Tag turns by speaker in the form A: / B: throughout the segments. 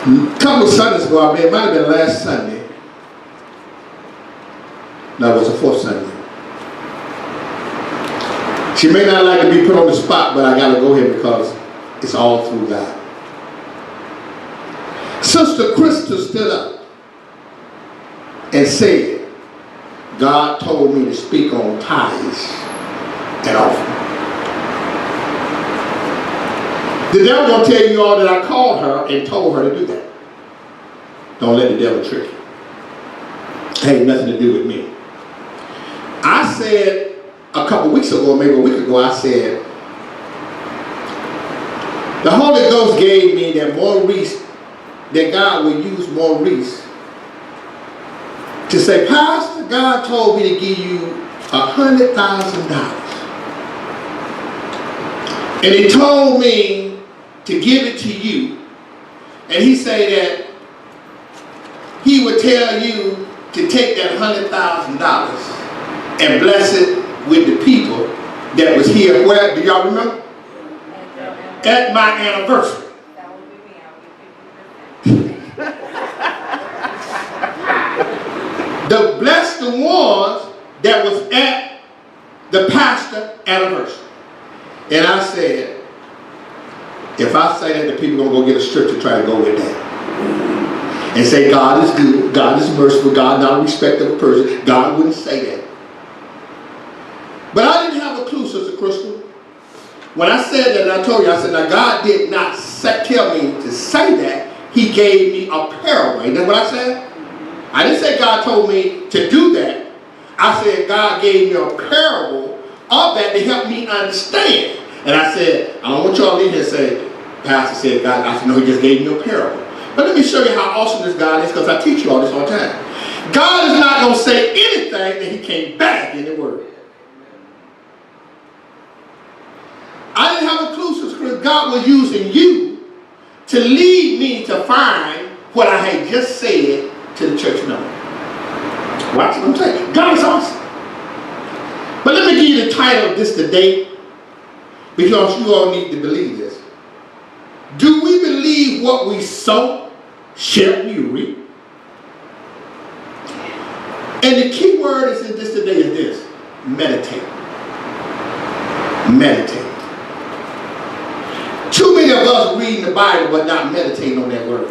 A: A couple of Sundays ago, it might have been last Sunday. No, it was the fourth Sunday. She may not like to be put on the spot, but I got to go here because it's all through God. Sister Krista stood up and said, God told me to speak on tithes and offering. The devil gonna tell you all that I called her and told her to do that. Don't let the devil trick you. It ain't nothing to do with me. I said a couple weeks ago, maybe a week ago, I said, the Holy Ghost gave me that Maurice, that God would use Maurice to say, Pastor, God told me to give you $100,000. And he told me to give it to you. And he said that he would tell you to take that $100,000 and bless it with the people that was here. Where, do y'all remember? At my anniversary. To bless the ones that was at the pastor anniversary. And I said, if I say that, the people are going to go get a scripture to try to go with that. And say, God is good, God is merciful, God not a respecter of a person. God wouldn't say that. But I didn't have a clue, Sister Crystal. When I said that, and I told you, I said, now God did not tell me to say that. He gave me a parable. Isn't that what I said? I didn't say God told me to do that. I said God gave me a parable of that to help me understand. And I said, I don't want y'all to leave here and say, Pastor said God, I said, no, he just gave me a parable. But let me show you how awesome this God is, because I teach you all this all the time. God is not going to say anything that he can't back in the word. I didn't have a clue, Sister Chris. God was using you to lead me to find what I had just said to the church member. Watch what I'm saying. God is awesome. But let me give you the title of this today, because you all need to believe this. Do we believe what we sow, shall we reap? And the key word is in this today is this: meditate. Meditate. Too many of us reading the Bible but not meditating on that word.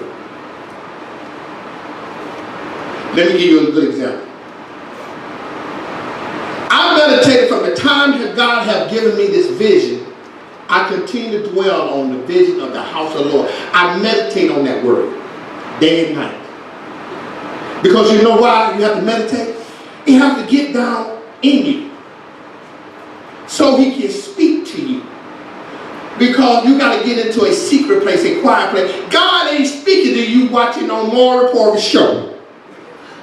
A: Let me give you a good example. I meditated from the time that God have given me this vision. I continue to dwell on the vision of the house of the Lord. I meditate on that word day and night. Because you know why you have to meditate? You have to get down in you so he can speak to you. Because you got to get into a secret place, a quiet place. God ain't speaking to you watching on Maury Porter's show.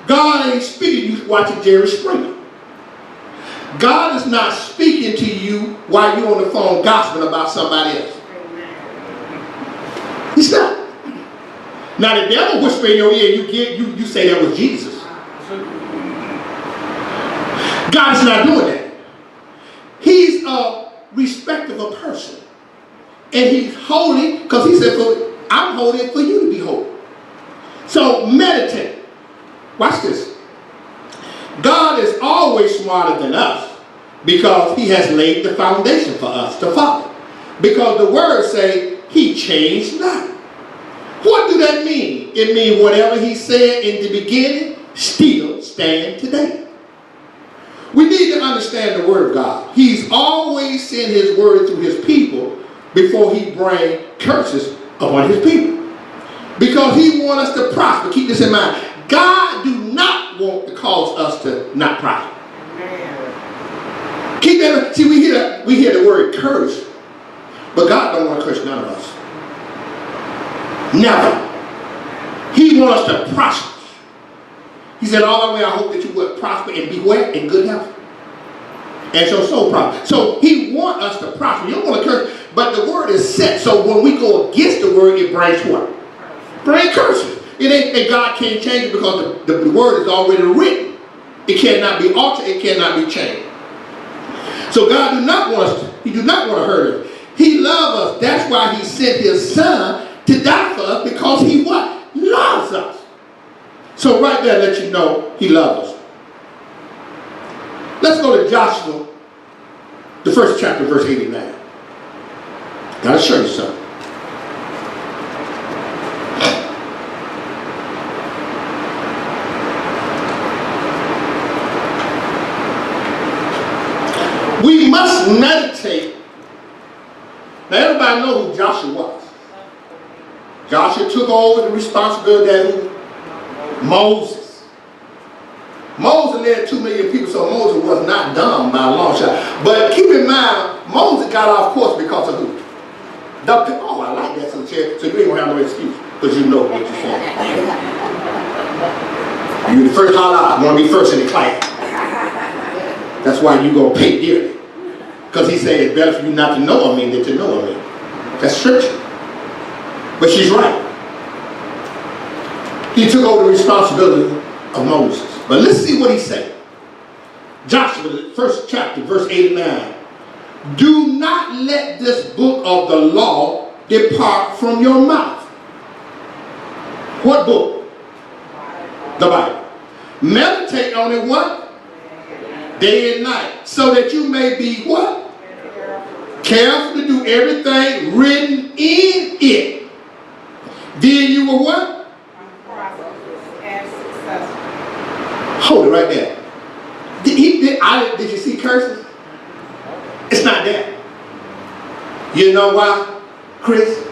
A: God ain't speaking to you watching Jerry Springer. God is not speaking to you while you're on the phone gossiping about somebody else. He's not. Now the devil whisper in your ear, you say that was Jesus. God is not doing that. He's a respect of a person. And he's holy, because he said, I'm holy for you to be holy. So meditate. Watch this. God is always smarter than us because he has laid the foundation for us to follow. Because the words say he changed not. What do that mean? It means whatever he said in the beginning still stand today. We need to understand the word of God. He's always sent his word through his people before he bring curses upon his people. Because he wants us to prosper. Keep this in mind. God do not want to cause us to not prosper. Keep that. See, we hear the word curse, but God don't want to curse none of us. Never. He wants us to prosper. He said, all the way, I hope that you will prosper and be well in good health. And your soul prosper. So he wants us to prosper. You don't want to curse, but the word is set. So when we go against the word, it brings what? Bring curses. It ain't that God can't change it, because the word is already written. It cannot be altered. It cannot be changed. So God do not want us. He do not want to hurt us. He loves us. That's why he sent his son to die for us, because he what? loves us. So right there, let you know he loves us. Let's go to Joshua, the first chapter, verse 89. Gotta show you something. We must meditate. Now everybody knows who Joshua was. Joshua took over the responsibility of Moses. Moses led 2 million people, so Moses was not dumb by a long shot. But keep in mind, Moses got off course because of who? Oh, I like that, so you ain't gonna have no excuse, because you know what you're saying. You're the first holler out, want to be first in the class. That's why you gonna pay dearly. Because he said it's better for you not to know of me than to know of me. That's scripture. But she's right. He took over the responsibility of Moses. But let's see what he said. Joshua, the first chapter, verse 89. Do not let this book of the law depart from your mouth. What book? The Bible. Meditate on it what? Day and night. So that you may be what? Careful to do everything written in it. Then you will what? Hold it right there. Did you see curses? It's not there. You know why, Chris?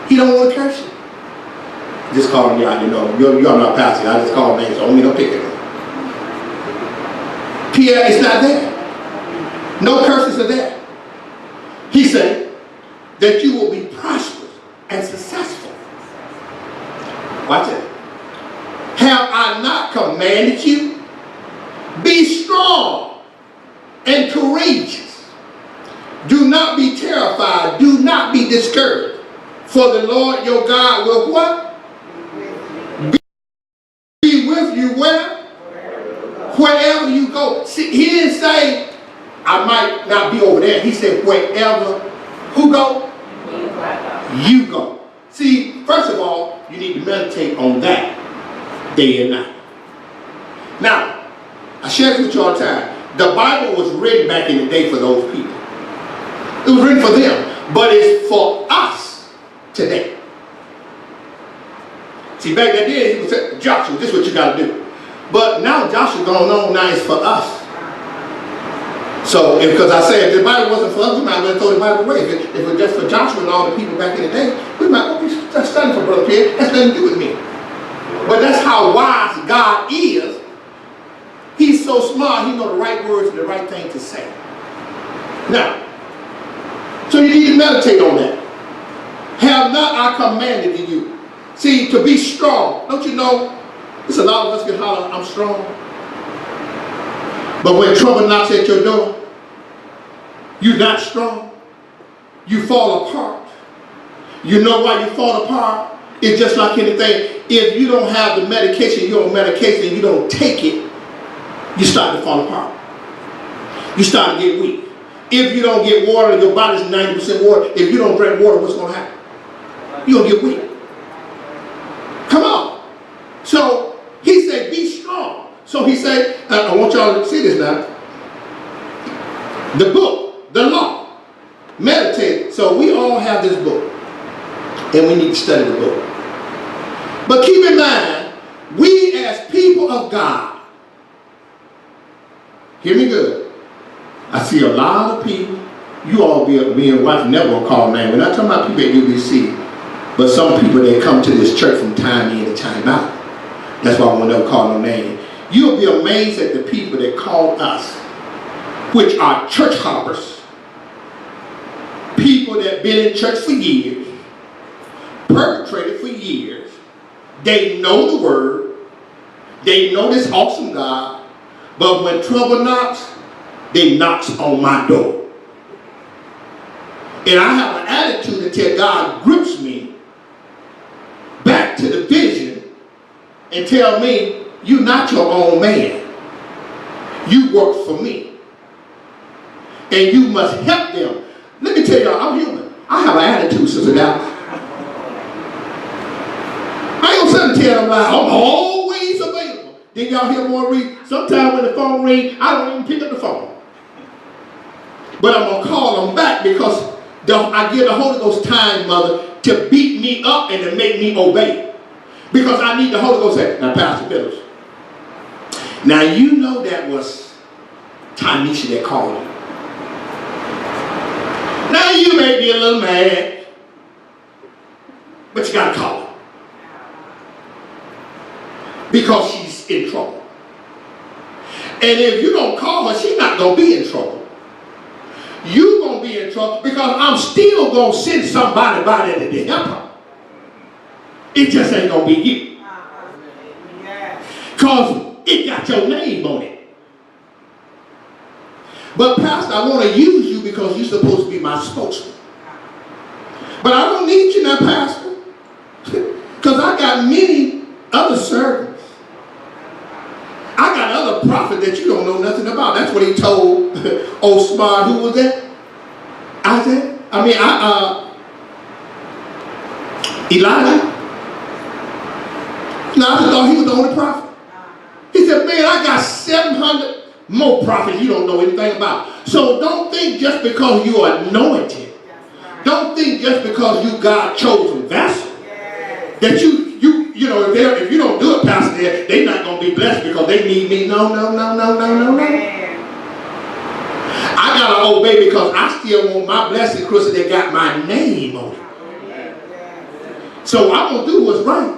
A: He don't want to curse you. Just call him out, you know. You're not pastor. I just call names. Only don't pick it up. Pierre, it's not there. No curses are there. He said that you will be prosperous and successful. Watch it. Have I not commanded you? Be strong and courageous. Do not be terrified. Do not be discouraged. For the Lord your God will what? Be with you where? Wherever you go. See, he didn't say, I might not be over there. He said, wherever. Who go? You go. See, first of all, you need to meditate on that day and night. Now, I share this with you all the time. The Bible was written back in the day for those people. It was written for them, but it's for us today. See, back that day, he was saying, Joshua, this is what you got to do. But now Joshua going on, now it's for us. So, because I said, if the Bible wasn't for us, we might have thrown the Bible away. If it was just for Joshua and all the people back in the day, we might well be studying for Brother Pierre. That's nothing to do with me. But that's how wise God is. He's so smart, he knows the right words and the right thing to say. Now, so you need to meditate on that. Have not I commanded you? See, to be strong. Don't you know, there's a lot of us can holler, I'm strong. But when trouble knocks at your door, you're not strong. You fall apart. You know why you fall apart? It's just like anything. If you don't have the medication, you're on medication, and you don't take it, you start to fall apart. You start to get weak. If you don't get water, your body's 90% water. If you don't drink water, what's going to happen? You're going to get weak. Come on. So he said, be strong. So he said, I want y'all to see this now. The book, the law, meditate. So we all have this book. And we need to study the book. But keep in mind, we as people of God, hear me good. I see a lot of people, you all being wife never gonna call man. We're not talking about people at UBC, but some people that come to this church from time in and time out. That's why I won't never call no name. You'll be amazed at the people that call us, which are church hoppers. People that been in church for years, perpetrated for years. They know the word. They know this awesome God. But when trouble knocks, they knocks on my door. And I have an attitude until God grips me back to the vision and tell me, you're not your own man. You work for me. And you must help them. Let me tell y'all, I'm human. I have an attitude, Sister Dallas. I ain't gonna done tell them like, I'm always available. Then y'all hear more read. Sometimes when the phone rings, I don't even pick up the phone. But I'm going to call them back because I give the Holy Ghost time, Mother, to beat me up and to make me obey. Because I need the Holy Ghost to say, now, Pastor Billups, now you know that was Tanisha that called you. Now you may be a little mad, but you got to call her. Because she's in trouble. And if you don't call her, she's not going to be in trouble. You're going to be in trouble because I'm still going to send somebody by there to help her. It just ain't going to be you. Because it got your name on it. But Pastor, I want to use you because you're supposed to be my spokesman. But I don't need you now, Pastor. Because I got many other servants. I got other prophets that you don't know nothing about. That's what he told old smart, who was that? Elijah. Elijah thought he was the only prophet. He said, man, I got 700 more prophets you don't know anything about. So don't think just because you are anointed, don't think just because you God chosen vessel, that you know, if you don't do it, Pastor, they're not going to be blessed because they need me. No. I got to obey because I still want my blessing, Chris, that got my name on it. So I'm going to do what's right.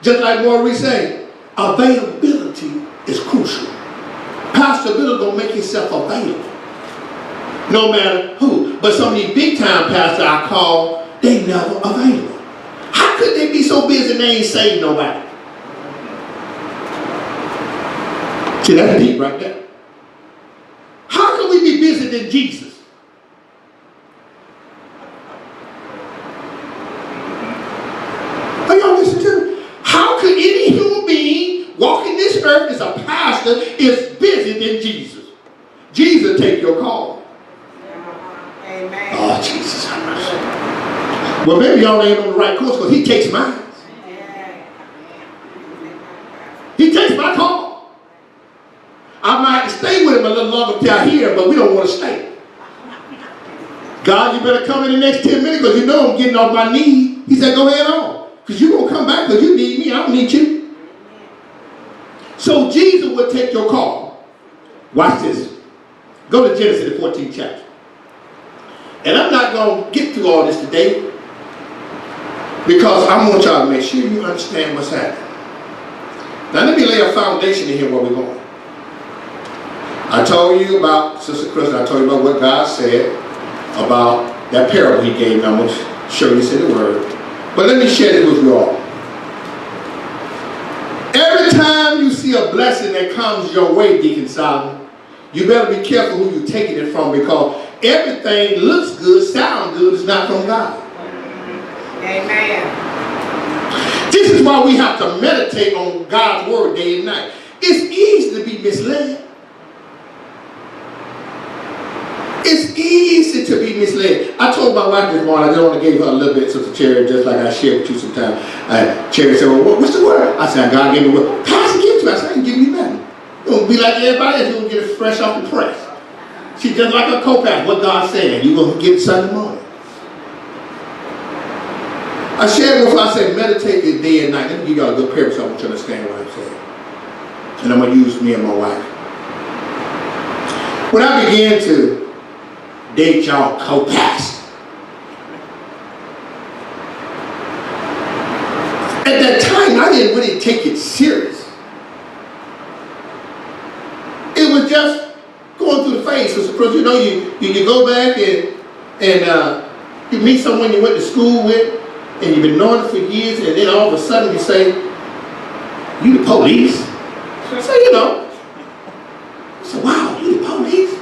A: Just like Maurice said, availability is crucial. Pastor Bill going to make himself available. No matter who. But some of these big time pastors I call, they never available. How could they be so busy they ain't saved nobody? See, that's deep right there. How can we be busy than Jesus? Are y'all listening to me? How could any human being walking this earth as a pastor is busy than Jesus? Jesus take your call. Amen. Oh, Jesus. Well, maybe y'all ain't on the right course because he takes mine. He takes my call. I might stay with him a little longer till I hear him, but we don't want to stay. God, you better come in the next 10 minutes because you know I'm getting off my knees. He said, go ahead on. Because you're going to come back because you need me. I don't need you. So Jesus will take your call. Watch this. Go to Genesis, the 14th chapter. And I'm not going to get through all this today because I want y'all to make sure you understand what's happening. Now let me lay a foundation in here where we're going. I told you about, Sister Kristen, I told you about what God said about that parable he gave me. I'm going to show you in the word. But let me share this with you all. Every time you see a blessing that comes your way, Deacon Solomon, you better be careful who you're taking it from because everything looks good, sounds good, it's not from God. Amen. This is why we have to meditate on God's word day and night. It's easy to be misled. It's easy to be misled. I told my wife this morning, I just want to give her a little bit, Sister Cherry, just like I shared with you sometimes. Cherry said, well, what's the word? I said, God gave me a word. Pastor, give it to me. I said, I ain't giving you nothing. You're going to be like everybody else. You're going to get it fresh off the press. She's just like a co-pastor. What God said, you're going to get it Sunday morning. I shared with her, I said, meditate this day and night. Let me give y'all a good parable so I want you to understand what I'm saying. And I'm going to use me and my wife. When I began to date y'all co-pastor, at that time, I didn't really take it serious. It was just going through the phase. Because you know, you go back and you meet someone you went to school with, and you've been knowing it for years, and then all of a sudden you say, you the police? So you know. I said, wow, you the police?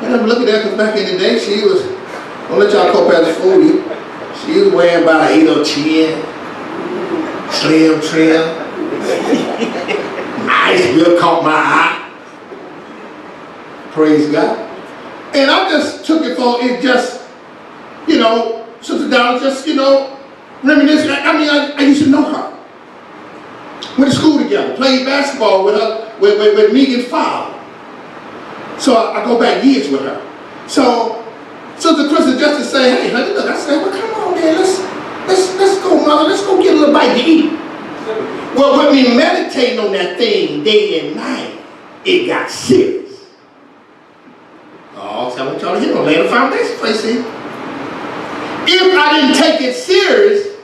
A: And I'm looking at her because back in the day, she was, don't let y'all co-pastor fool you. She was wearing about an 8 or 10, slim trim, nice, real caught my eye. Praise God. And I just took it for, it just, you know, Sister Donna just, you know, reminiscing. I mean, I used to know her. Went to school together. Played basketball with her, with Megan's father. So I go back years with her. So the Christian just to say, hey, honey, look, I said, well, come on, man, let's go, mother, let's go get a little bite to eat. Well, when we meditating on that thing day and night, it got serious. Oh, so I want y'all to hear, lay the foundation for you, see. If I didn't take it serious,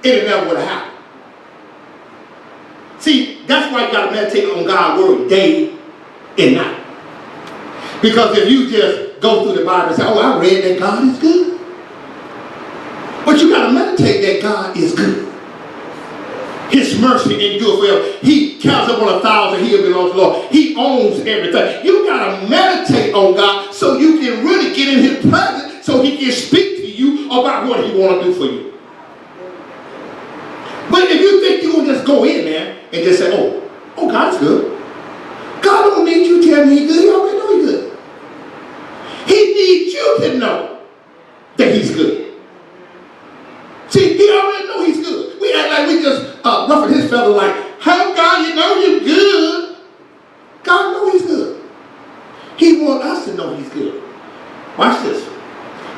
A: it never would have happened. See, that's why you got to meditate on God's word day and night. Because if you just go through the Bible and say, oh, I read that God is good. But you got to meditate that God is good. His mercy endures forever. He counts up on 1,000, he belongs to the Lord. He owns everything. You got to meditate on God so you can really get in his presence so he can speak to you about what he want to do for you. But if you think you're going to just go in there and just say, oh, God's good. God don't need you to tell me he's good. He already know he's good. He needs you to know that he's good. See, he already know he's good. We act like we just ruffled his feather like, how God, you know you're good. God know he's good. He wants us to know he's good. Watch this.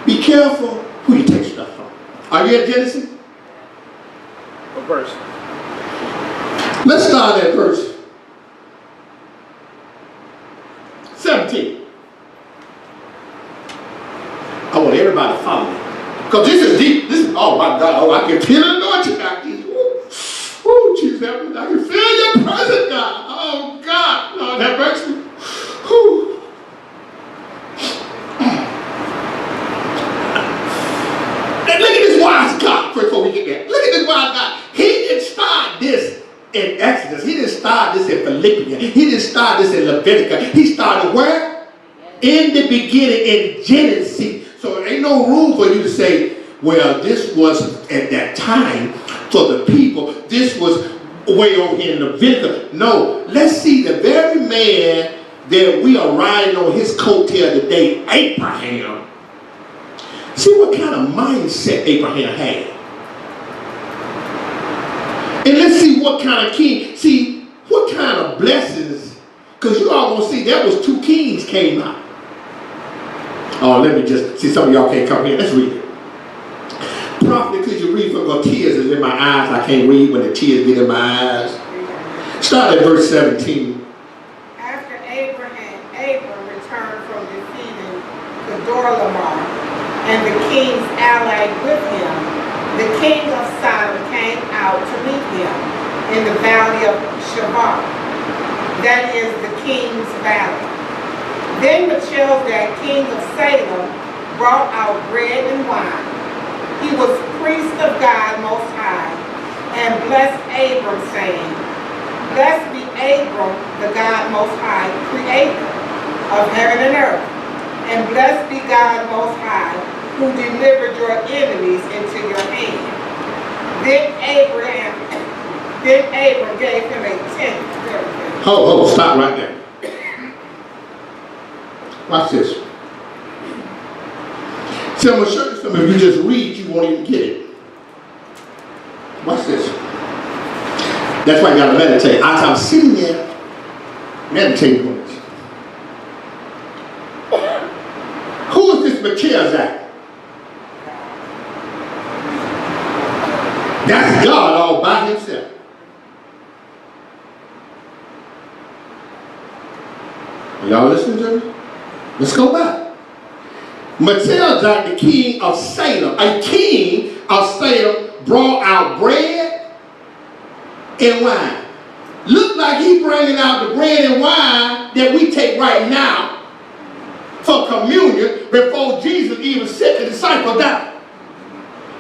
A: Be careful who you take stuff from. Are you at Genesis?
B: What verse?
A: Let's start at verse 17. I want everybody to follow me. Because this is deep. This is, oh my God. Oh, I can feel the anointing back here. Oh, Jesus, I can feel your presence, God. Oh, God. Lord, have mercy. Whew. And look at this wise God before we get there. Look at this wise God. He didn't start this in Exodus. He didn't start this in Philippians. He didn't start this in Leviticus. He started where? In the beginning, in Genesis. So there ain't no room for you to say, well, this was at that time for the people. This was way over here in Leviticus. No, let's see the very man that we are riding on his coattail today, Abraham. See what kind of mindset Abraham had. And let's see what kind of king, see what kind of blessings, because you all gonna see there was 2 kings came out. Oh, let me just see, some of y'all can't come here. Let's read it. Prophet, could you read from the tears is in my eyes? I can't read when the tears get in my eyes. Start at verse 17.
C: After Abram returned from defeating Kedorlaomer and the kings allied with him, the king of Sodom came out to meet him in the valley of Shavah, that is the king's valley. Then Melchizedek, king of Salem, brought out bread and wine. He was priest of God Most High, and blessed Abram, saying, Blessed be Abram, the God Most High, creator of heaven and earth, and blessed be God Most High, who delivered your enemies into your hand. Then Abram gave him a tenth of everything.
A: Oh, stop right there. Watch this. See, I'm going to show you something. If you just read, you won't even get it. Watch this. That's why you got to meditate. As I'm sitting there, meditating on this. Who is this Melchizedek? That's God all by himself. Are y'all listening to me? Let's go back. Melchizedek, the king of Salem, a king of Salem, brought out bread and wine. Look like he bringing out the bread and wine that we take right now for communion before Jesus even set the disciples down.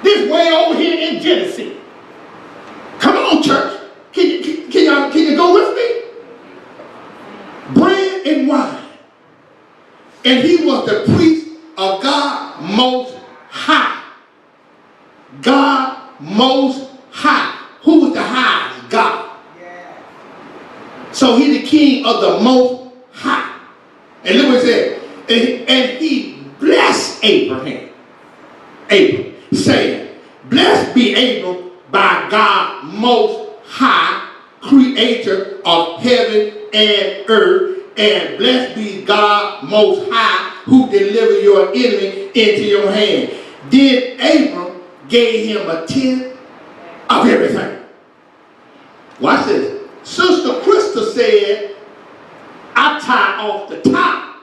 A: This way over here in Genesis. Come on, church. Can you go with me? Bread and wine. And he was the priest of God Most High. God Most High. Who was the highest? God.
C: Yeah.
A: So he the king of the Most High. And look what it said. And he blessed Abraham. Saying, Blessed be Abram by God Most High, creator of heaven and earth, and blessed be God most high, who delivered your enemy into your hand. Then Abram gave him a tenth of everything. Watch this. Sister Krista said, I tie off the top.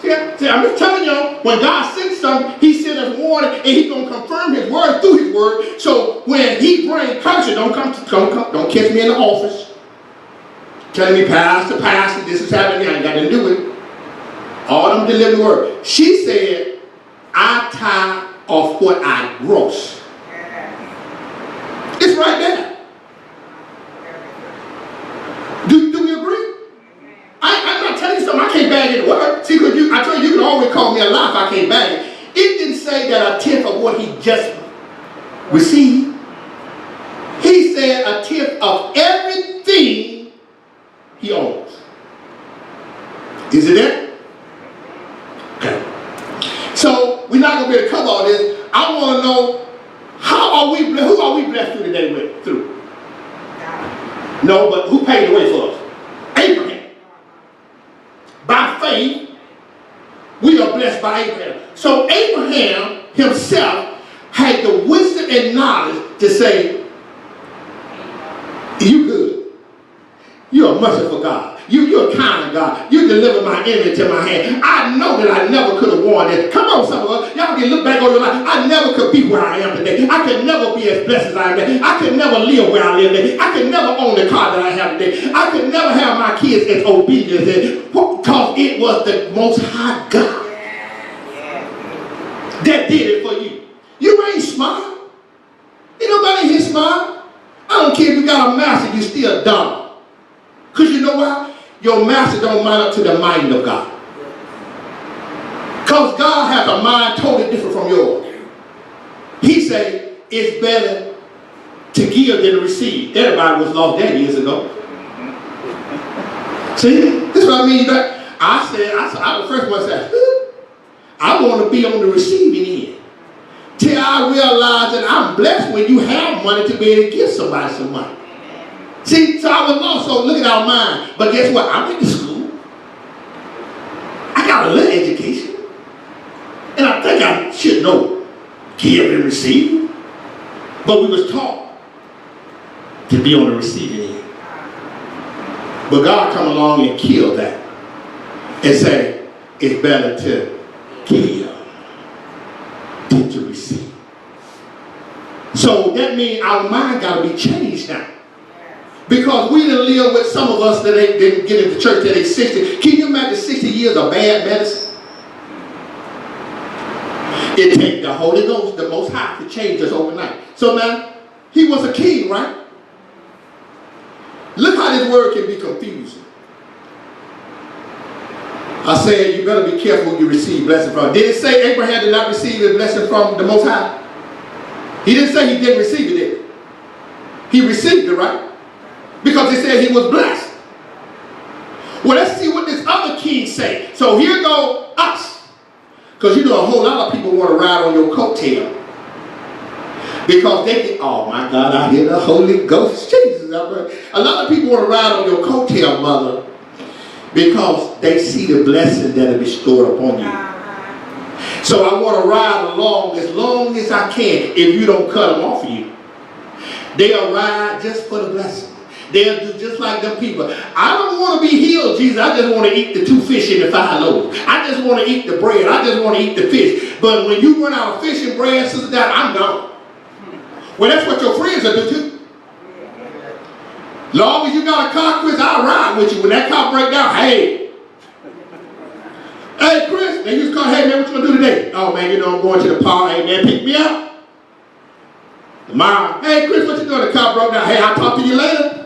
A: See, I'm just telling y'all, when God sends something, he sends us warning, and he's going to confirm his word through his word. So when he brings culture, don't catch me in the office telling me, pastor, this is happening. I ain't got to do it. All them delivered the word. She said, I tie off what I gross. It's right there. Do we agree? I'm not telling you something. I can't bag it word. See, because I told you can always call me a lie if I can't bag it. It didn't say that a tenth of what he just received. He said a tenth of everything he owns. Is it there? Okay. So we're not going to be able to cover all this. I want to know, who are we blessed through today through? No, but who paid the way for us? Abraham. By faith, we are blessed by Abraham. So Abraham himself had the wisdom and knowledge to say, you good. You're a merciful God. You're a kind God. You delivered my enemy to my hand. I know that I never could have won this. Come on, some of us. Y'all can look back on your life. I never could be where I am today. I could never be as blessed as I am today. I could never live where I live today. I could never own the car that I have today. I could never have my kids as obedient as because it was the Most High God that did it for you. You ain't smart. Ain't nobody here smart. I don't care if you got a master, you still dumb. Because you know why? Your master don't line up to the mind of God. Because God has a mind totally different from yours. He said it's better to give than to receive. Everybody was lost that years ago. See, this is what I mean. I was the first one to say, I want to be on the receiving end. Till I realize that I'm blessed when you have money to be able to give somebody some money. See, so I was lost, so look at our mind. But guess what? I went to school. I got a little education. And I think I should know give and receive. But we was taught to be on the receiving end. But God come along and killed that. And say, it's better to give than to receive. So that means our mind got to be changed now. Because we didn't live with some of us that didn't get into church till they 60. Can you imagine 60 years of bad medicine? It takes the Holy Ghost, the Most High, to change us overnight. So now, he was a king, right? Look how this word can be confusing. I said, you better be careful who you receive blessing from. Did it say Abraham did not receive a blessing from the Most High? He didn't say he didn't receive it, did he? He received it, right? Because it said he was blessed. Well, let's see what this other king say. So here go us. Because you know a whole lot of people want to ride on your coattail. Because they think, oh my God, I hear the Holy Ghost. Jesus. A lot of people want to ride on your coattail, mother. Because they see the blessing that is bestowed upon you. So I want to ride along as long as I can if you don't cut them off of you. They'll ride just for the blessing. They'll do just like them people. I don't want to be healed, Jesus. I just want to eat the 2 fish and the 5 loaves. I just want to eat the bread. I just want to eat the fish. But when you run out of fish and bread, sister, that I'm gone. Well, that's what your friends will do too. Long as you got a car, Chris, I'll ride with you. When that car break down, hey, Chris, they just call, hey man, what you gonna do today? Oh man, you know I'm going to the park. Hey man, pick me up. Tomorrow, hey Chris, what you doing? The car broke down. Hey, I'll talk to you later.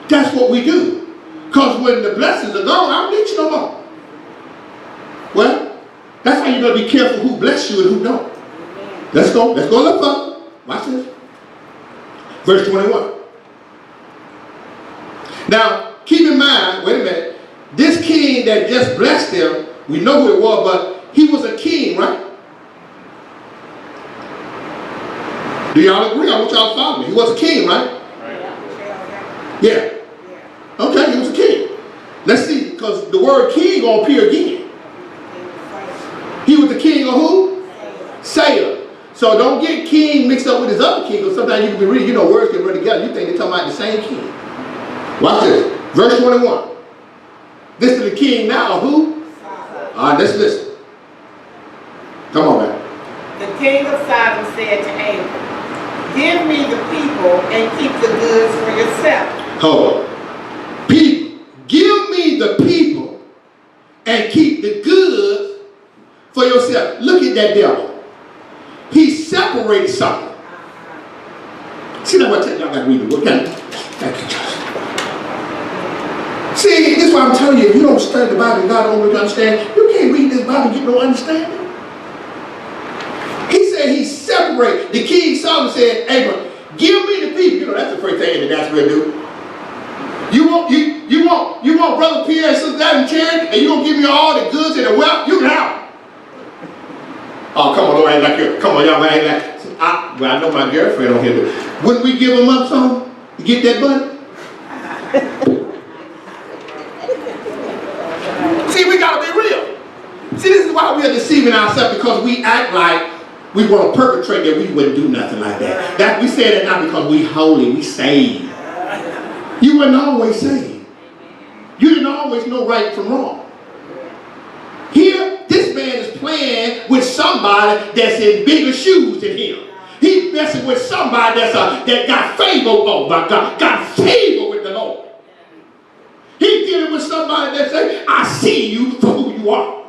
A: That's what we do. Because when the blessings are gone, I don't need you no more. Well, that's how you got to be careful who bless you and who don't. Let's go look further. Watch this. Verse 21. Now, keep in mind, wait a minute, this king that just blessed him, we know who it was, but he was a king, right? Do y'all agree? I want y'all to follow me. He was a king, right? Yeah. Okay, he was a king. Let's see, because the word king gonna appear again. He was the king of who? Salem. So don't get king mixed up with his other king, because sometimes you can be reading, words can run together. You think they're talking about the same king. Watch this. Verse 21. This is the king now of who? All right, let's listen. Come on, man.
C: The king of Sodom said to Abram, give me the people and keep the goods for yourself.
A: Hold on. People, give me the people and keep the goods for yourself. Look at that devil. He separated something. See, now what y'all got to read the book. Thank you, Josh. See, this is why I'm telling you, if you don't study the Bible and God don't really understand, you can't read this Bible and get no understanding. He said he separated. The king Solomon said, Abram, give me the people. That's the first thing that that's going to do. You want Brother Pierre and Sister Dad and Cherry, and you gonna give me all the goods and the wealth? You can have them. Oh, come on, don't act like you. Come on, y'all act like. Well, I know my girlfriend on here. Wouldn't we give them up some to get that money? See, we gotta be real. See, this is why we are deceiving ourselves, because we act like we want to perpetrate that we wouldn't do nothing like that. That we say that not because we holy, we saved. You weren't always saved. You didn't always know right from wrong. Here, this man is playing with somebody that's in bigger shoes than him. He's messing with somebody that got favor, oh my God, got favor with the Lord. He's dealing with somebody that says, I see you for who you are.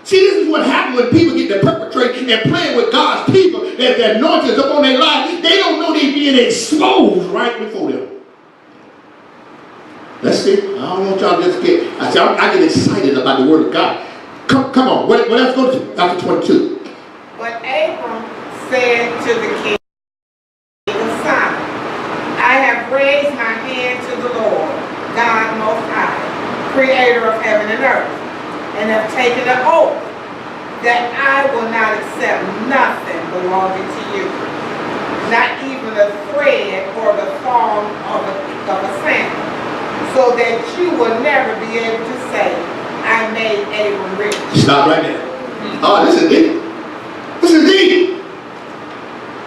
A: See, this is what happens when people get to perpetrate and playing with God's people, that the anointing is upon their life. They don't know they're being exposed right before them. Let's see. I don't want y'all to just get, I get excited about the word of God. Come on. What else go to? Chapter 22.
C: But Abram said to the king of Sodom, I have raised my hand to the Lord, God Most High, creator of heaven and earth, and have taken an oath that I will not accept nothing belonging to you, not even a thread or the thong of a sandal, so that you will never be able to say, I made Abram rich.
A: Stop right there. Oh, this is deep. This is deep.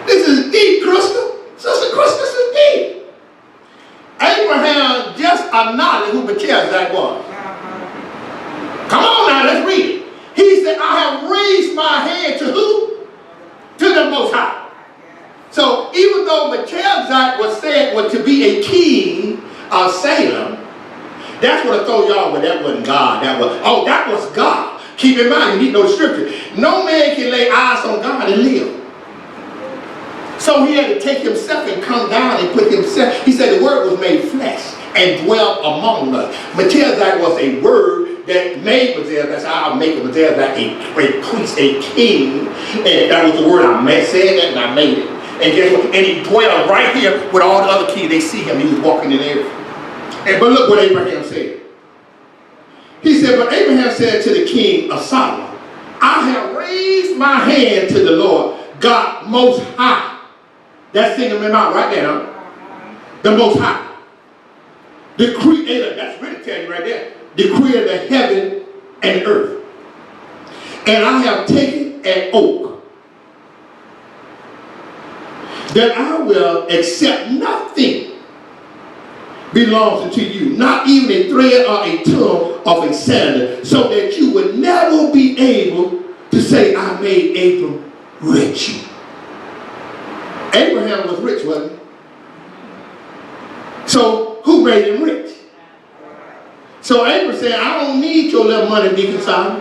A: This is deep, Crystal. Sister Crystal, this is deep. Abraham just acknowledged who Melchizedek was. Come on now, let's read it. He said, I have raised my hand to who? To the Most High. So even though Melchizedek was said to be a king of Salem, that's what I told y'all, but that wasn't God. That was God. Keep in mind, you need to know the scripture. No man can lay eyes on God and live. So he had to take himself and come down and put himself. He said the word was made flesh and dwelt among us. Melchizedek was a word that made Melchizedek. That's how I make Melchizedek a priest, a king. And that was the word I said that and I made it. And guess what? And he dwelled right here with all the other kings. They see him. He was walking in there. But look what Abraham said. He said, but Abraham said to the king of Sodom, I have raised my hand to the Lord, God Most High. That's singing him out right there, huh? The Most High. The Creator, that's really telling you right there. The Creator of the heaven and the earth. And I have taken an oath that I will accept nothing belongs to you, not even a thread or a tongue of a sandal, so that you would never be able to say, I made Abram rich. Abraham was rich, wasn't he? So who made him rich? So Abraham said, I don't need your little money, Deacon Simon.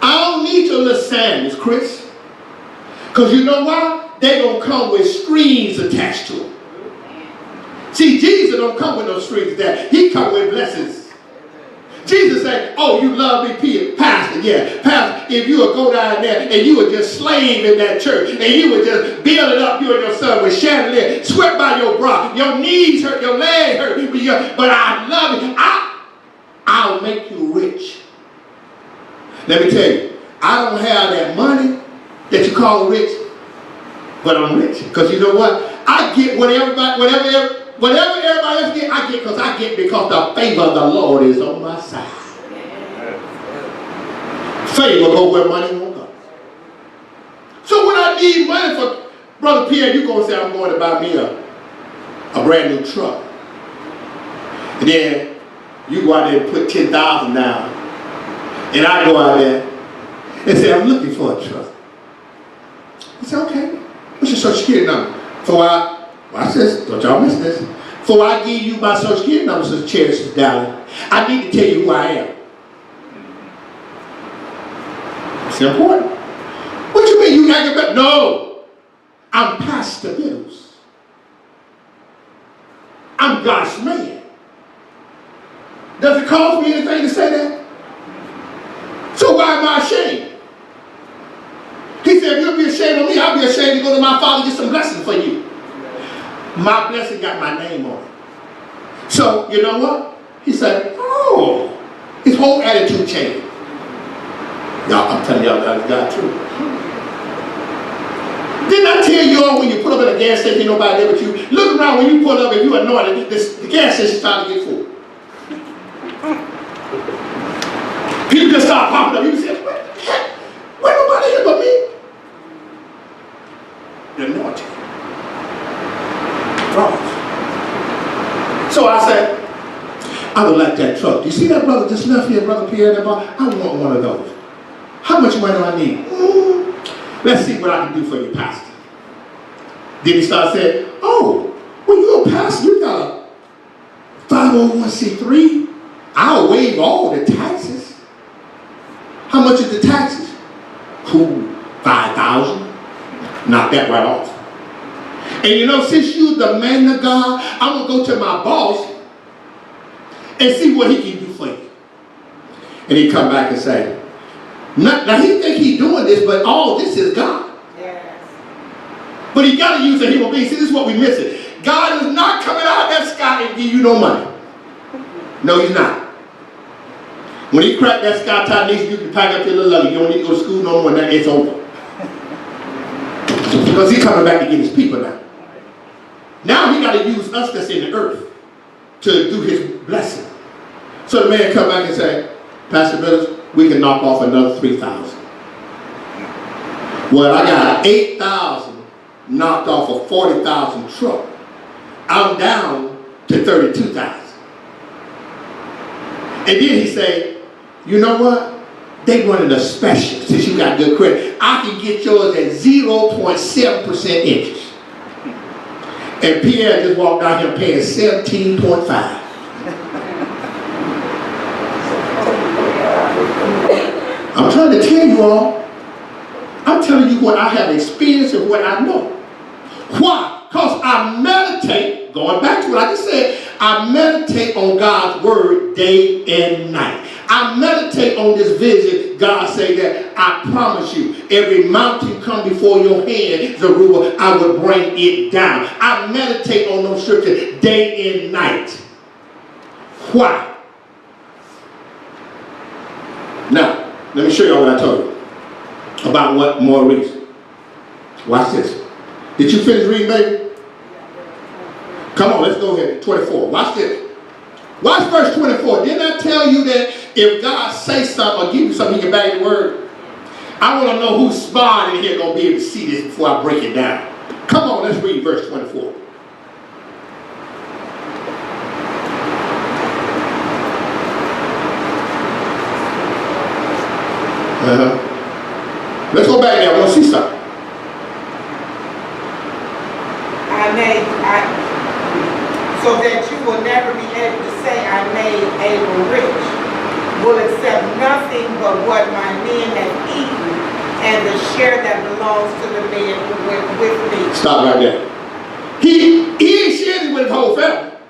A: I don't need your little sandals, Chris. Because you know why? They're going to come with strings attached to them. See, Jesus don't come with no strings attached. He come with blessings. Jesus said, oh, you love me, Peter. Pastor, yeah. Pastor, if you would go down there and you would just slave in that church and you would just build it up, you and your son with chandelier, swept by your bra, your knees hurt, your leg hurt, but I love you. I'll make you rich. Let me tell you, I don't have that money that you call rich, but I'm rich. Because you know what? I get whatever everybody else get, I get because the favor of the Lord is on my side. Favor go where money won't go. So when I need money for Brother Pierre, you gonna say I'm going to buy me a brand new truck. And then you go out there and put 10,000 down. And I go out there and say, I'm looking for a truck. I say, okay, what's your social security number? Watch this, don't y'all miss this. Before I give you my social security number, Sister Cherry, Sister Dallin, I need to tell you who I am. It's important. What you mean you got to get back? No, I'm Pastor Biddles. I'm God's man. Does it cost me anything to say that? So why am I ashamed? He said, if you'll be ashamed of me, I'll be ashamed to go to my Father and get some blessing for you. My blessing got my name on it. So, you know what? He said, oh, his whole attitude changed. Y'all, I'm telling y'all, that's God true. Didn't I tell you all when you pull up at a gas station, ain't nobody there but you? Look around when you pull up and you anointed, the gas station's trying to get full. People just start popping up. You say, what the heck? Where nobody here but me? The anointing. So I said, I would like that truck. You see that brother just left here, Brother Pierre? I want one of those. How much money do I need? Let's see what I can do for you, Pastor. Then he started saying, oh, well, you're a pastor. You got a 501c3. I'll waive all the taxes. How much is the taxes? Cool, 5,000. Knock that right off. And you know, since you're the man of God, I'm going to go to my boss and see what he can do for you. And he come back and say, now he think he's doing this, but all this is God. Yes. But he got to use a human being. See, this is what we're missing. God is not coming out of that sky and give you no money. No, he's not. When he cracked that sky tie, you can pack up your little luggage. You don't need to go to school no more. Now it's over. Because he's coming back to get his people now. Now he got to use us that's in the earth to do his blessing. So the man come back and say, Pastor Biddles, we can knock off another 3,000. Well, I got 8,000 knocked off a 40,000 truck. I'm down to 32,000. And then he say, you know what? They running a special since you got good credit. I can get yours at 0.7% interest. And Pierre just walked out here paying 17.5. I'm trying to tell you all. I'm telling you what I have experienced and what I know. Why? Because I meditate, going back to what I just said, I meditate on God's word day and night. I meditate on this vision. God say that I promise you, every mountain come before your hand, Zerubbabel, I will bring it down. I meditate on those scriptures day and night. Why? Now, let me show you all what I told you about what Maurice. Watch this. Did you finish reading, baby? Come on, let's go ahead. 24. Watch this. Watch verse 24. Didn't I tell you that if God say something or give you something, he can back the word? I want to know who's smart in here going to be able to see this before I break it down. Come on, let's read verse 24. Let's go back there. I want to see something.
C: So that you will never be able to say, I made Abram rich, will accept nothing but what my men have eaten and the share that belongs to the men who went with me.
A: Stop right there. He ain't sharing with his whole family.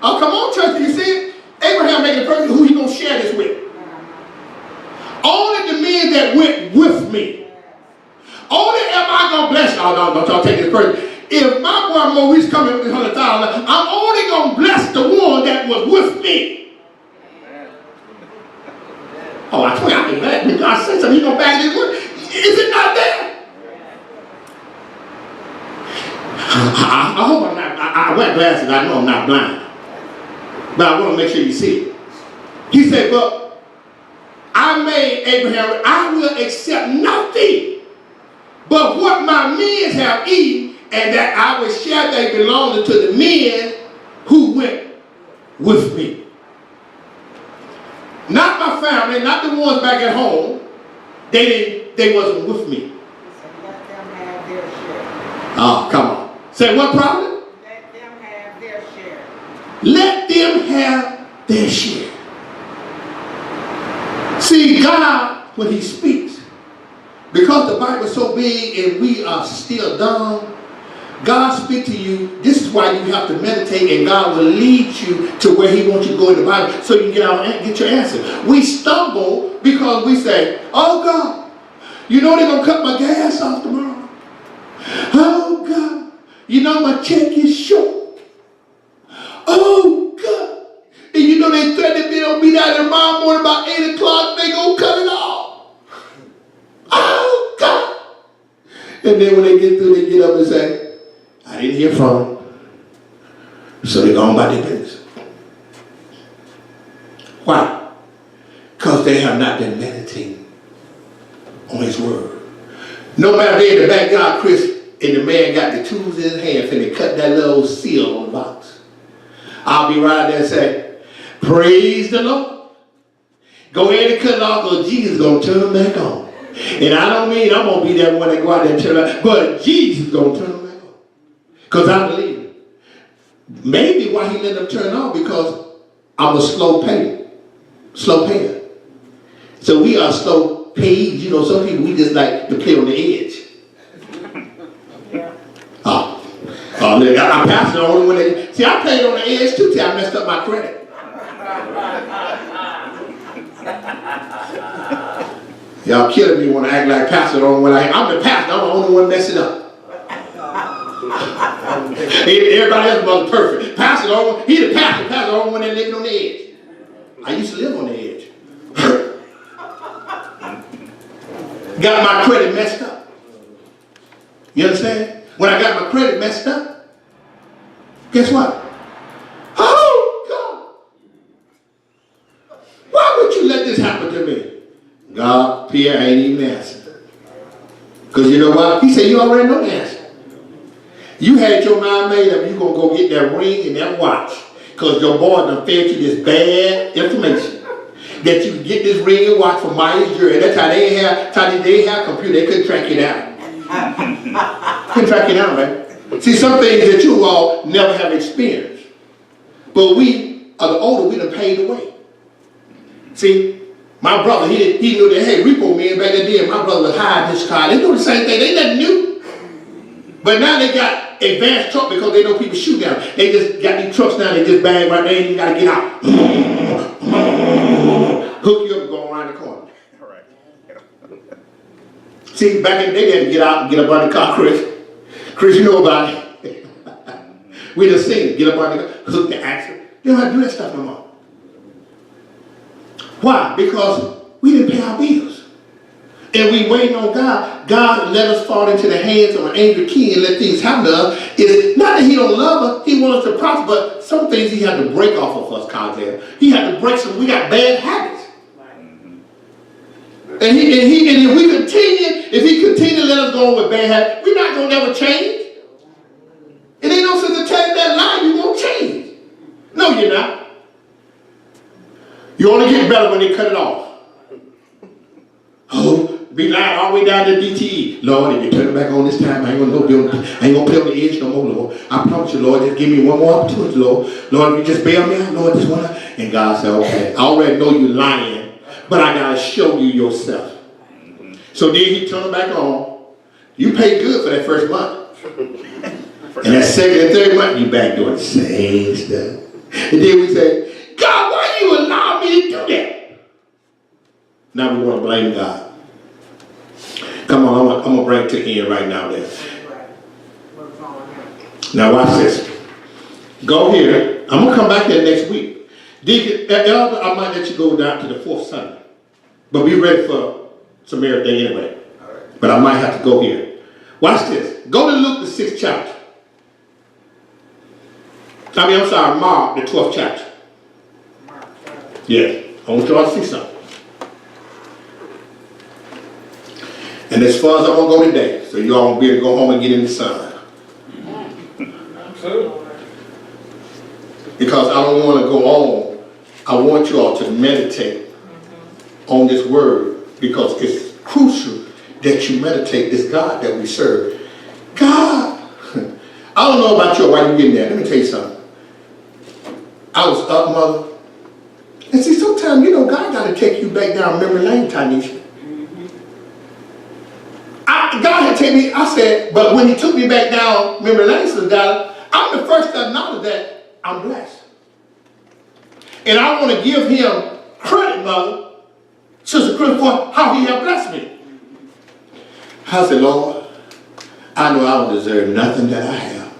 A: Oh, come on, church. You see it? Abraham making a person who he going to share this with. Only the men that went with me. Only am I going to bless you. Oh, no, don't y'all take this person. If my boy Maurice coming with 100,000, I'm only going to bless the one that was with me. Oh, I told you I can back. When God said something, he's going to back this word. Is it not there? I wear glasses, I know I'm not blind. But I want to make sure you see it. He said, but I made Abraham, I will accept nothing but what my men have eaten, and that I will share they belonging to the men who went with me. Not my family, not the ones back at home. They wasn't with me.
C: So let them have their share.
A: Oh, come on. Say what problem?
C: Let them have their share.
A: Let them have their share. See, God, when he speaks, because the Bible is so big and we are still dumb, God speaks to you. This is why you have to meditate, and God will lead you to where he wants you to go in the Bible so you can get your answer. We stumble because we say, oh God, you know they're going to cut my gas off tomorrow. Oh God, you know my check is short. Oh God, and you know they threatened me to be down tomorrow morning about 8 o'clock, they going to cut it off. Oh God. And then when they get through, they get up and say, I didn't hear from them. So they go on about their business. Why? Because they have not been meditating on his word. No matter they in the backyard, Chris, and the man got the tools in his hand and they cut that little seal on the box. I'll be right there and say, praise the Lord. Go ahead and cut it off because Jesus is going to turn them back on. And I don't mean I'm going to be that one that go out there and turn it on, but Jesus is going to turn them back on. Because I believe it. Maybe why he let them turn on, because I'm a slow payer. Slow payer. So we are slow paid. You know, some people, we just like to play on the edge. I'm passing on when they, see, I played on the edge too till I messed up my credit. Y'all killing me when I act like pastor on when I'm the pastor, I'm the only one messing up. Everybody else was perfect. Pastor, he the pastor the only one that living on the edge. I used to live on the edge. Got my credit messed up. You understand? When I got my credit messed up, guess what? Oh God! Why would you let this happen to me? God, Pierre, I ain't even answered. Because you know what? He said you already know the answer. You had your mind made up, you're going to go get that ring and that watch. Because your boy done fed you this bad information. That you get this ring and watch from Myers Jury. That's how they have computer, they couldn't track it down. Couldn't track it down, man. See, some things that you all never have experienced. But we are the older, we done paid the way. See, my brother, he knew that, hey, repo men back then, my brother was hiding his car. They do the same thing, they nothing new. But now they got advanced truck because they know people shoot down. They just got these trucks now, they just bang right there and you got to get out. Hook you up and go around the corner. See, back in the day, they had to get out and get up on the car, Chris. Chris, you know about it. We just seen it. Get up on the car, hook the axle. They don't have to do that stuff no more. Why? Because we didn't pay our bills. And we waiting on God. God let us fall into the hands of an angry king and let things happen to us. It's not that he don't love us, he wants us to prosper, but some things he had to break off of us, Cosell. He had to break some, we got bad habits. And if he continue to let us go on with bad habits, we're not going to ever change. It ain't no sense to tell you that lie, you won't change. No, you're not. You only get better when they cut it off. Oh, be lying all the way down to DTE. Lord, if you turn it back on this time, I ain't gonna play on the edge no more, Lord. I promise you, Lord, just give me one more opportunity, Lord. Lord, if you just bail me out, Lord, just one. And God said, okay, I already know you're lying, but I gotta show you yourself. So then he turned it back on. You paid good for that first month. And that second and third month, you back doing the same stuff. And then we say, God, why you allow me to do that? Now we want to blame God. Come on, I'm going to bring it to the end right now then. Now watch this. Go here. I'm going to come back there next week. Deacon, Elder, I might let you go down to the fourth Sunday. But be ready for Samaritan Day anyway. But I might have to go here. Watch this. Go to Luke, the 6th chapter. I'm sorry, Mark, the 12th chapter. Yes, I want y'all to see something. And as far as I'm going to go today, so you all won't be able to go home and get in the sun. Because I don't want to go on. I want you all to meditate on this word, because it's crucial that you meditate this God that we serve. God, I don't know about you, why you getting there. Let me tell you something. I was up, mother. And see, sometimes, you know, God got to take you back down memory lane, Tanisha. God had taken me, I said, but when he took me back down memory lane, Sister Donna, I'm the first to acknowledge that I'm blessed. And I want to give him credit, mother, Sister Chris, for how he has blessed me. I said, Lord, I know I don't deserve nothing that I have.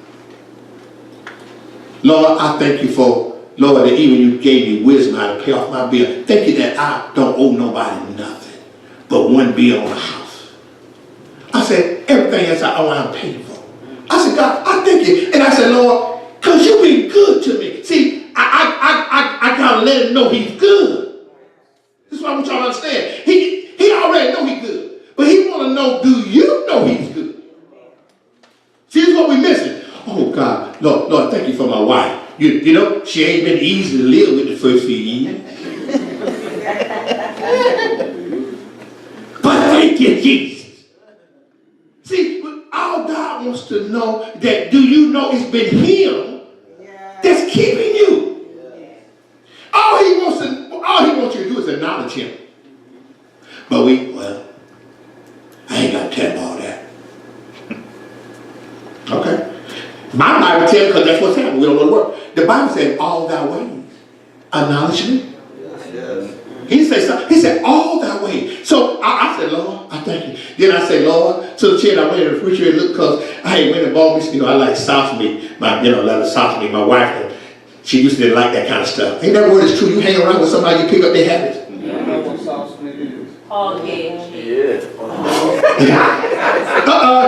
A: Lord, I thank you for, Lord, that even you gave me wisdom how to pay off my bill. Thank you that I don't owe nobody nothing but one bill on the house. I said, everything else I owe, I'm paying for. I said, God, I thank you. And I said, Lord, because you've been good to me. See, I got to let him know he's good. This is what I want y'all to understand. He already know he's good. But he want to know, do you know he's good? See, this is what we're missing. Oh, God, Lord, thank you for my wife. You know, she ain't been easy to live with the first few years. But thank you, Jesus. See, all God wants to know that, do you know it's been him that's keeping you? All he wants you to do is acknowledge him. But I ain't got to tell him all that. Okay. My Bible tells, because that's what's happening. We don't know the word. The Bible said, all thy ways acknowledge me. Yes. He said something. He said, all thy ways. So I said, Lord, I thank you. Then I said, Lord, to the chair, I went in the refrigerator and looked, because I had went and bought me, I like sauce meat. Leather sauce meat. My wife, she used to like that kind of stuff. Ain't that word is true? You hang around with somebody, you pick up their habits.
B: I know what sauce meat is.
D: Oh, yeah.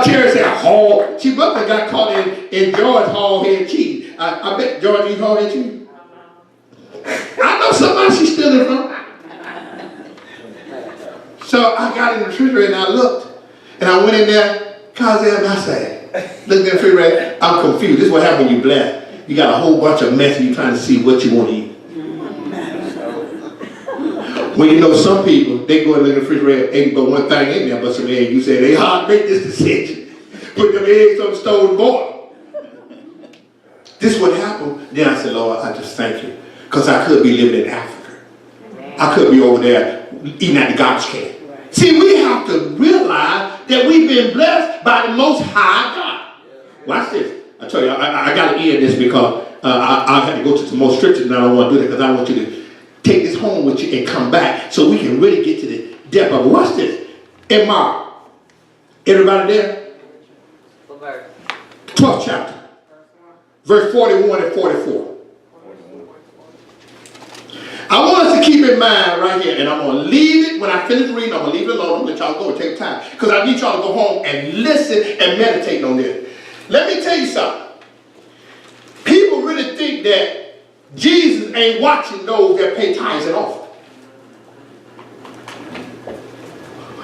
A: Cherry said, hog. She must have got caught in George's hog head cheese. I bet George eats hog head cheese. I know somebody she's stealing from. So I got in the refrigerator and I looked. And I went in there, and I said, looked in the refrigerator, I'm confused. This is what happens when you blast. You got a whole bunch of mess and you're trying to see what you want to eat. When you know some people, they go in the refrigerator, ain't but one thing in there but some eggs. You say, they hard make this decision. Put them eggs on the stove and boil. This is what happened. Then I said, Lord, I just thank you. Because I could be living in Africa. I could be over there eating at the garbage can. See, we have to realize that we've been blessed by the Most High God. Watch this. I tell you, I got to end this because I had to go to some more scriptures and I don't want to do that because I want you to take this home with you and come back so we can really get to the depth of it. Watch this. In Mark. Everybody there? 12th chapter. Verse 41 and 44. I want us to keep in mind right here, and I'm going to leave it when I finish reading. I'm going to leave it alone. I'm going to let y'all go and take time. Because I need y'all to go home and listen and meditate on this. Let me tell you something. People really think that Jesus ain't watching those that pay tithes and offering.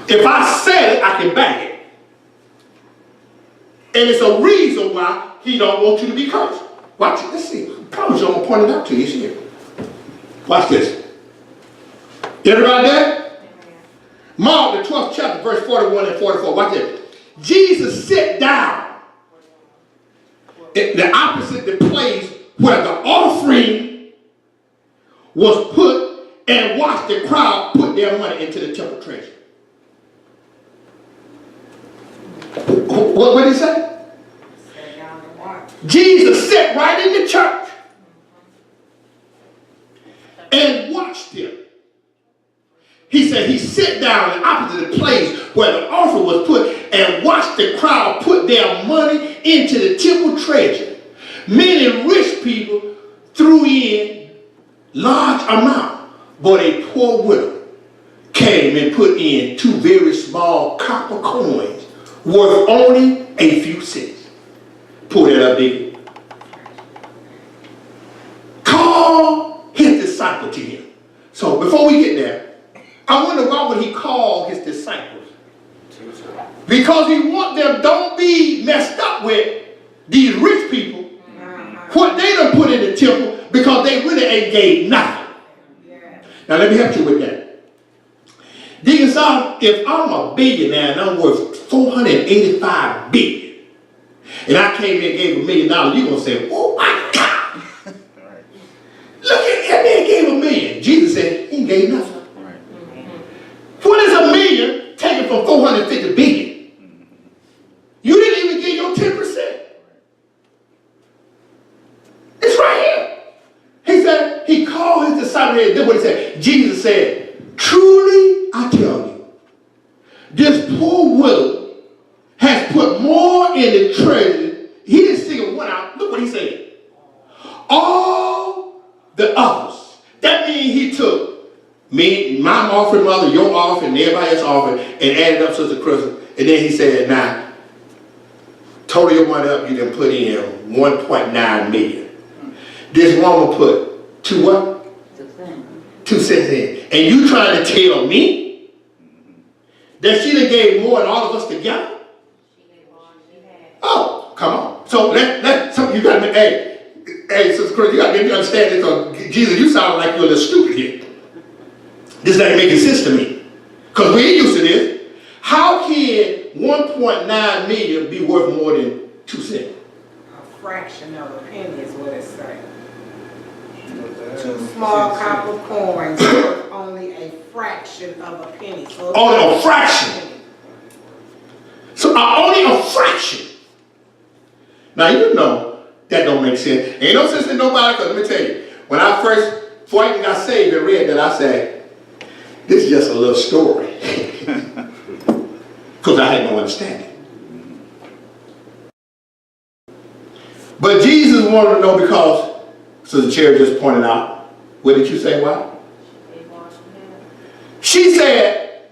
A: If I said it, I can back it. And it's a reason why he don't want you to be cursed. Watch it. Let's see. I promise you I'm going to point it out to you here. Watch this. Everybody there? Mark, the 12th chapter, verse 41 and 44. Watch this. Jesus sat down at the opposite the place where the offering was put and watched the crowd put their money into the temple treasure. What did he say? Jesus sat right in the church and watched them. He said he sat down in opposite the place where the offering was put and watched the crowd put their money into the temple treasure. Many rich people threw in large amount, but a poor widow came and put in 2 very small copper coins worth only a few cents. Pull that up, Deacon. called his disciple to him. So before we get there, I wonder why would he call his disciples? Because he want them don't be messed up with these rich people, what they done put in the temple, because they really ain't gave nothing. Now let me help you with that. Deacon Solomon, if I'm a billionaire and I'm worth 485 billion, and I came in and gave $1 million, you're going to say, oh my God. Look at that man gave $1 million. Jesus said he gave nothing. What is $1 million taken from 450 billion? You didn't even give your 10%. It's right here. He said, he called his disciples, and did what he said. Jesus said, truly I tell you, this poor widow has put more in the treasure. He didn't single one out. Look what he said. All the others. That means he took me, my offering, mother, your offering, and everybody else's offering, and added up Sister Crystal. And then he said, now, total your money up, you can put in 1.9 million. This woman put 2 what? 2 cents in. And you trying to tell me that she done gave more than all of us together? Oh, come on. So you got to, hey, Sister Chris, you got to make me understand this, because Jesus, you sound like you're a little stupid here. This ain't making sense to me. Because we ain't used to this. How can 1.9 million be worth more than 2 cents?
C: A fraction of a penny is what it's saying. 2 small copper coins worth only a fraction of a penny. So
A: only a fraction. So only a fraction. Now you know that don't make sense. Ain't no sense in nobody, because let me tell you, when I first, before I even got saved and read that, I said, this is just a little story. Because I had no understanding. But Jesus wanted to know, because Sister Cherry just pointed out, what did you say, what? She said,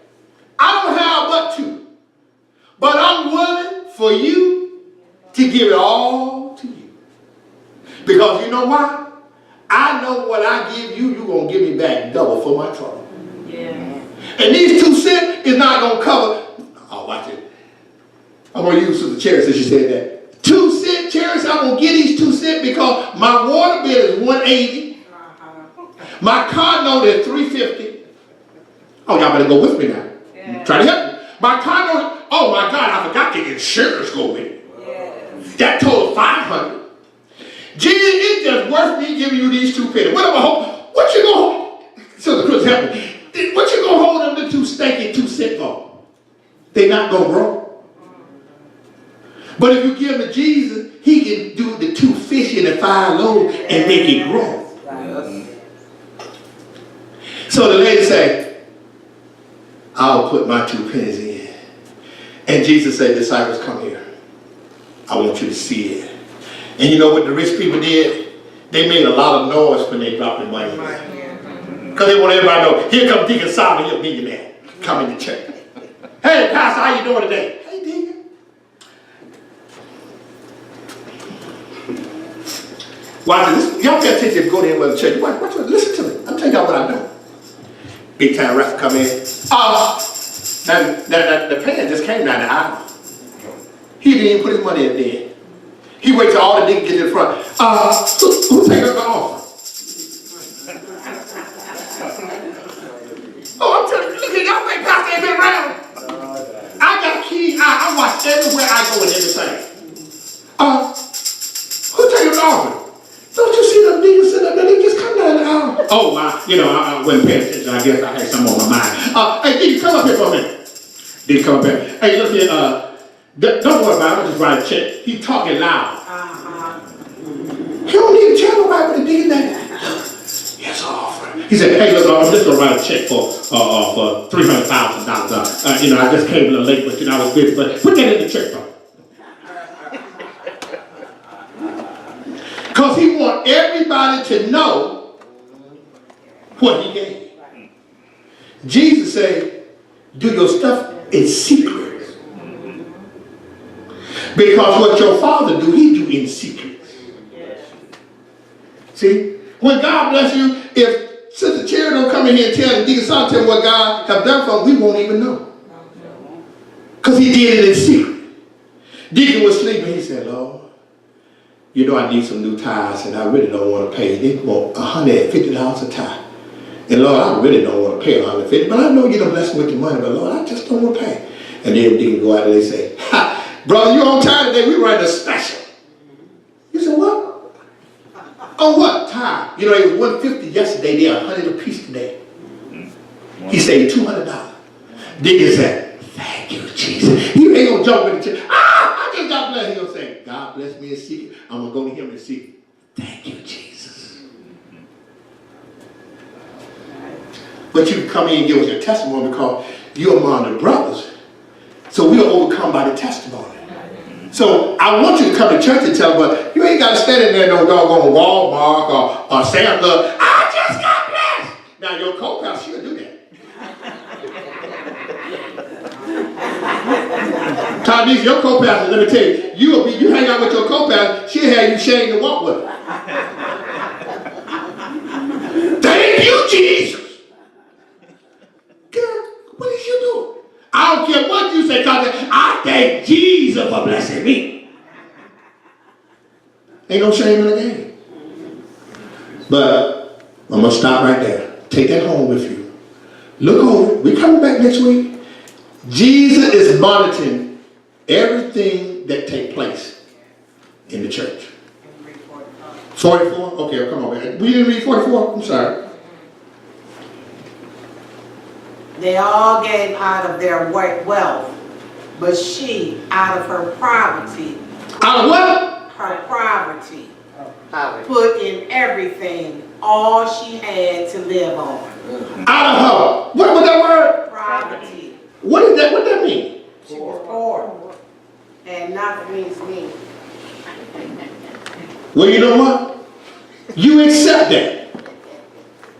A: I don't have but 2, but I'm willing for you to give it all to you. Because you know why? I know what I give you, you're going to give me back double for my trouble. Yeah. And these 2 cents is not going to cover. Oh, watch it. I'm going to use Sister Cherry since she said that. 2 cent, Cherry, I'm going to get these 2 cents because my water bill is $180. My car note is $350. Oh, y'all better go with me now. Yeah. Try to help me. My car note, oh my God, I forgot the insurance go with it. Yes. That total $500. Jesus, it's just worth me giving you these 2 pennies. What you going to, Sister Chris, help me. What you going to hold them to 2 stinking 2 cents for? They not going to grow. But if you give them to Jesus, he can do the 2 fish and the 5 loaves and make it grow. So the lady said, I'll put my 2 pennies in. And Jesus said, disciples, come here. I want you to see it. And you know what the rich people did? They made a lot of noise when they dropped the money. Because they want everybody to know, here comes Deacon Solomon, you're a millionaire. Come in the church. Hey, Pastor, how you doing today? Hey, Deacon. Watch this. Y'all pay attention if you go there with the church. Watch, listen to me. I'm telling y'all what I know. Big time rapper come in. The pan just came down the aisle. He didn't even put his money in there. He waited till all the niggas get to the front. Who take up the offer? Oh, I'm telling you, look at y'all think Pastor ain't been around. I got keys. I watch everywhere I go and everything. Who take up the offer? Don't you see them niggas sitting up there? They just come down the aisle. Oh, I wasn't paying attention. I guess I had something on my mind. Hey, Deacon, come up here for a minute. Deacon, come up here. Hey, look here. Don't worry about it. I'm just write a check. He's talking loud. He don't need to tell nobody what he did that. Yes, offering. He said, hey, look, I'm just going to write a check for $300,000. I just came a little late, but, I was busy. But put that in the check, bro. Because he wants everybody to know what he gave. Jesus said, do your stuff in secret. Because what your father do, he do in secret. See? When God bless you, if Sister Cherry don't come in here and tell the Deacon Son, tell what God have done for him, we won't even know. Because he did it in secret. Deacon was sleeping. He said, Lord, you know I need some new tires and I really don't want to pay. They want $150 a tire. And Lord, I really don't want to pay $150, but I know you're going to bless me with the money, but Lord, I just don't want to pay. And then Deacon go out and they say, ha, brother, you on time today? We running a special. You said, what? Oh, what? Tire. You know, it was $150 yesterday. They're $100 a piece today. He saved $200. Deacon said, thank you, Jesus. He ain't going to jump in the chair. I just got blessed. He going to say, God bless me in secret. I'm going to go to him in secret. Thank you, Jesus. But you come in and give us your testimony because you're among the brothers. So we are overcome by the testimony. So I want you to come to church and tell them, but you ain't got to stand in there no doggone Walmart or Sam's. I just got blessed. Now your co-pastor, she'll do that. Todd, your co-pastor, let me tell you, you hang out with your co-pastor, she'll have you shame to walk with her. Thank you, Jesus. Girl, what is you doing? I don't care what you say, because I thank Jesus for blessing me. Ain't no shame in the game. But I'm going to stop right there. Take that home with you. Look over. We're coming back next week. Jesus is monitoring everything that takes place in the church. 44? Okay, come on, man. We didn't read 44? I'm sorry.
C: They all gave out of their wealth, but she, out of her poverty.
A: Out of what?
C: Her poverty. Put in everything, all she had to live on.
A: Out of her. What was that word?
C: Poverty.
A: What is that? What that mean?
C: She was poor. And nothing means me.
A: Well, you know what? You accept that.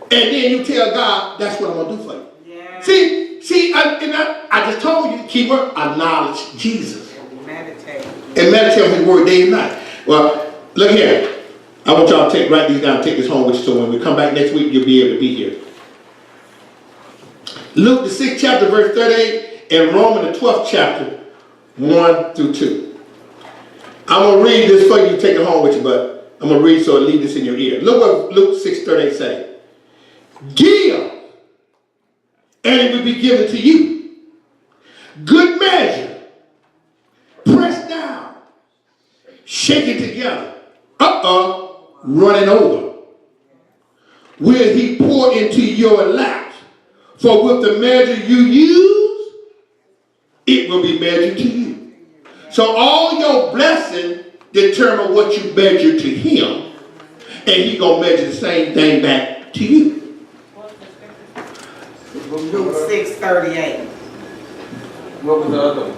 A: And then you tell God, that's what I'm going to do for you.
C: Yeah.
A: See, I just told you, keyword, acknowledge Jesus.
C: And meditate.
A: And meditate on his word day and night. Well, look here. I want y'all to write these down, take this home with you, so when we come back next week, you'll be able to be here. Luke, the 6th chapter, verse 38, and Romans, the 12th chapter, 1 through 2. I'm going to read this for you, take it home with you, but I'm going to read so it leave this in your ear. Look what Luke 6:38 say. Give, and it will be given to you. Good measure, pressed down, shaken together, running over. Will he pour into your lap? For with the measure you use, it will be measured to you. So all your blessing determine what you measure to him, and he's going to measure the same thing back to you.
C: Luke 6:38.
B: What was the other one?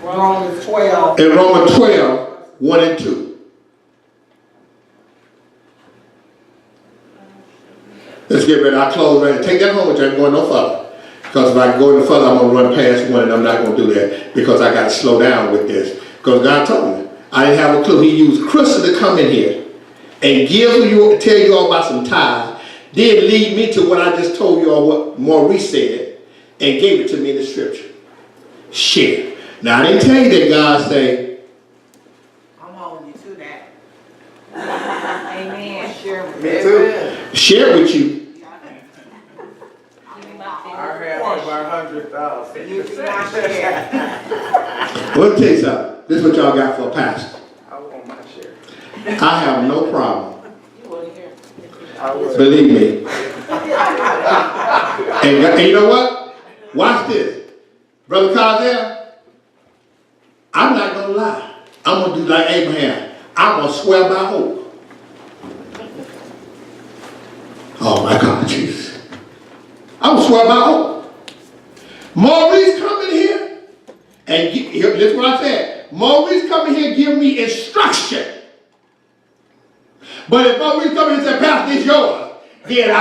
C: Romans 12.
A: In Romans 12, 1 and 2. Let's get ready. I'll close right here. Take that home with you. I ain't going no further. Because if I go any further, I'm going to run past one, and I'm not going to do that because I got to slow down with this. Because God told me. I didn't have a clue. He used Crystal to come in here and tell you all about some tithes, then lead me to what I just told you all what Maurice said and gave it to me in the scripture. Share. Now, I didn't tell you that God say,
C: I'm holding you to that. Amen. Share with
B: Me
C: me.
B: too.
A: share with you.
B: I have about 100,000.
C: You do not share.
A: Well, let me tell you something. This is what y'all got for a pastor.
B: I want my share.
A: I have no problem.
B: I would.
A: Believe me. And you know what? Watch this. Brother Cardell, I'm not going to lie. I'm going to do like Abraham. I'm going to swear by hope. Oh my God, Jesus. I'm going to swear by hope. Maurice come in here and listen what I said. Maurice come in here and give me instruction. But if Maurice come in and say, Pastor, this is yours, then I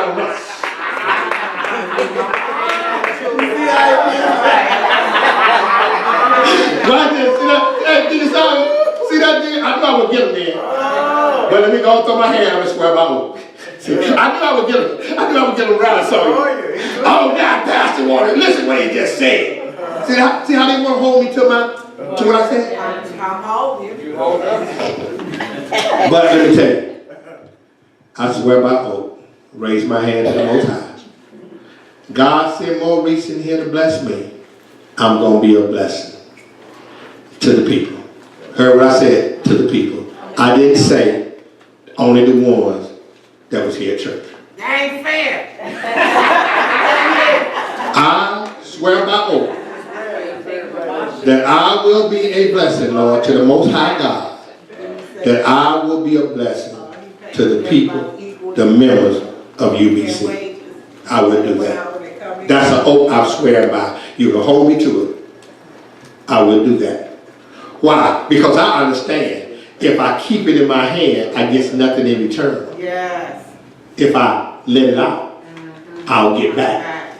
A: will run. Right there, see that thing? I know I will get him there. But let me go don't throw my hand up and swear by oath. See, I knew I would get him around something. Oh, God, Pastor Warner, listen what he just said. See how they want to hold me to what I said?
C: I'm holding you.
B: You hold up.
A: But let me tell you, I swear by oath, raise my hand to the Most High. God sent Maurice in here to bless me. I'm going to be a blessing to the people. Heard what I said? To the people. I didn't say only the ones that was here at church.
C: That ain't fair.
A: I swear by oath that I will be a blessing, Lord, to the Most High God. That I will be a blessing to the people, the members of UBC. I will do that. That's an oath I swear by. You can hold me to it. I will do that. Why? Because I understand if I keep it in my hand, I get nothing in return.
C: Yes.
A: If I let it out, I'll get back.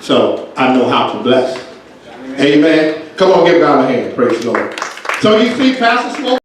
A: So I know how to bless. Amen. Come on, give God a hand. Praise the Lord. So you see, Pastor Smoke.